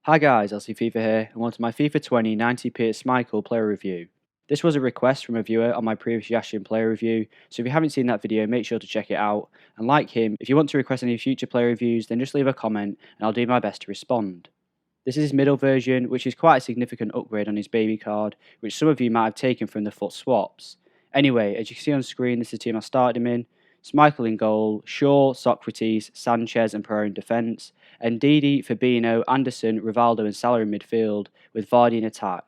Hi guys, Fifa here, and welcome to my FIFA 20 90 Peter Schmeichel player review. This was a request from a viewer on my previous Yashin player review, so if you haven't seen that video, make sure to check it out. And like him, if you want to request any future player reviews, then just leave a comment and I'll do my best to respond. This is his middle version, which is quite a significant upgrade on his baby card, which some of you might have taken from the foot swaps. Anyway, as you can see on screen, this is the team I started him in. Schmeichel in goal, Shaw, Socrates, Sanchez and Pereira in defence, and Didi, Fabinho, Anderson, Rivaldo and Salah in midfield, with Vardy in attack.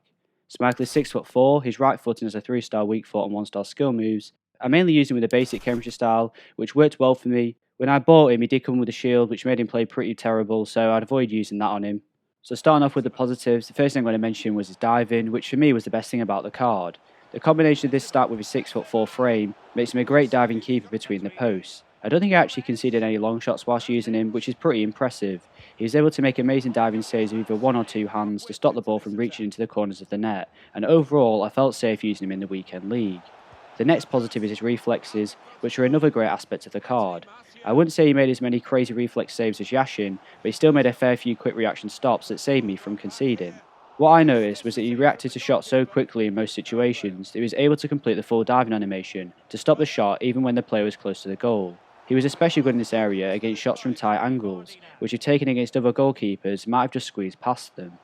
Schmeichel is 6'4", his right footing has a 3-star weak foot and 1-star skill moves. I mainly used him with a basic chemistry style, which worked well for me. When I bought him, he did come with a shield, which made him play pretty terrible, so I'd avoid using that on him. So starting off with the positives, the first thing I'm going to mention was his diving, which for me was the best thing about the card. The combination of this stat with his 6'4" frame makes him a great diving keeper between the posts. I don't think I actually conceded any long shots whilst using him, which is pretty impressive. He was able to make amazing diving saves with either one or two hands to stop the ball from reaching into the corners of the net, and overall I felt safe using him in the weekend league. The next positive is his reflexes, which are another great aspect of the card. I wouldn't say he made as many crazy reflex saves as Yashin, but he still made a fair few quick reaction stops that saved me from conceding. What I noticed was that he reacted to shots so quickly in most situations that he was able to complete the full diving animation to stop the shot even when the player was close to the goal. He was especially good in this area against shots from tight angles, which if taken against other goalkeepers might have just squeezed past them.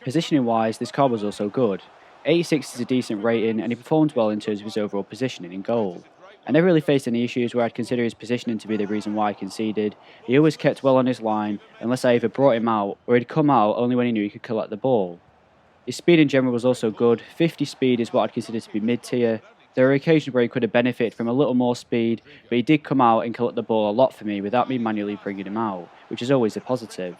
Positioning wise, this card was also good. 86 is a decent rating and he performed well in terms of his overall positioning in goal. I never really faced any issues where I'd consider his positioning to be the reason why I conceded. He always kept well on his line unless I either brought him out or he'd come out only when he knew he could collect the ball. His speed in general was also good. 50 speed is what I'd consider to be mid-tier. There were occasions where he could have benefited from a little more speed, but he did come out and collect the ball a lot for me without me manually bringing him out, which is always a positive.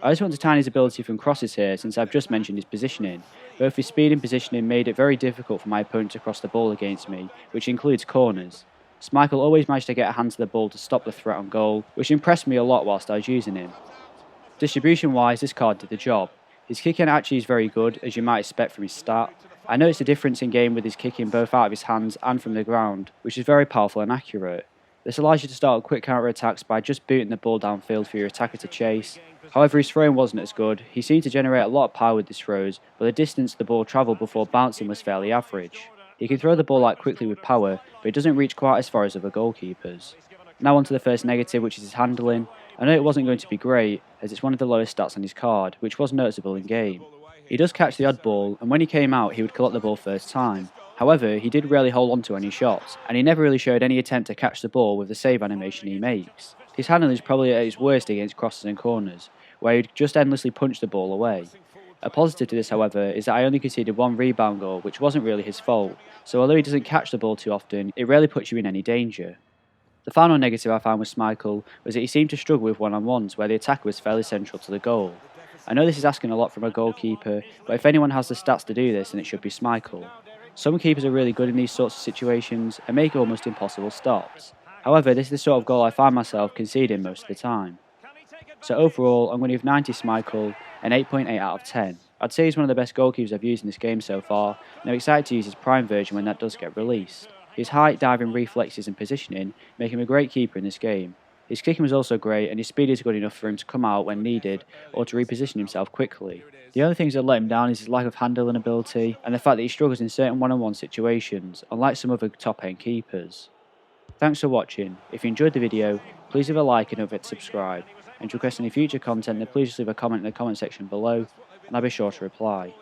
I just want to tie his ability from crosses here since I've just mentioned his positioning. Both his speed and positioning made it very difficult for my opponent to cross the ball against me, which includes corners. Schmeichel always managed to get a hand to the ball to stop the threat on goal, which impressed me a lot whilst I was using him. Distribution wise, this card did the job. His kicking actually is very good, as you might expect from his stat. I noticed a difference in game with his kicking both out of his hands and from the ground, which is very powerful and accurate. This allows you to start quick counter-attacks by just booting the ball downfield for your attacker to chase. However, his throwing wasn't as good. He seemed to generate a lot of power with his throws, but the distance the ball travelled before bouncing was fairly average. He can throw the ball out quickly with power, but it doesn't reach quite as far as other goalkeepers. Now on to the first negative, which is his handling. I know it wasn't going to be great, as it's one of the lowest stats on his card, which was noticeable in game. He does catch the odd ball, and when he came out he would collect the ball first time. However, he did rarely hold on to any shots, and he never really showed any attempt to catch the ball with the save animation he makes. His handling is probably at its worst against crosses and corners, where he'd just endlessly punch the ball away. A positive to this, however, is that I only conceded one rebound goal, which wasn't really his fault, so although he doesn't catch the ball too often, it rarely puts you in any danger. The final negative I found with Schmeichel was that he seemed to struggle with one-on-ones where the attacker was fairly central to the goal. I know this is asking a lot from a goalkeeper, but if anyone has the stats to do this, then it should be Schmeichel. Some keepers are really good in these sorts of situations and make almost impossible stops. However, this is the sort of goal I find myself conceding most of the time. So overall, I'm going to give 90 Schmeichel an 8.8 out of 10. I'd say he's one of the best goalkeepers I've used in this game so far, and I'm excited to use his prime version when that does get released. His height, diving, reflexes and positioning make him a great keeper in this game. His kicking was also great, and his speed is good enough for him to come out when needed or to reposition himself quickly. The only things that let him down is his lack of handling ability and the fact that he struggles in certain one-on-one situations, unlike some other top-end keepers. Thanks for watching. If you enjoyed the video, please leave a like and don't forget to subscribe. And to request any future content, then please just leave a comment in the comment section below, and I'll be sure to reply.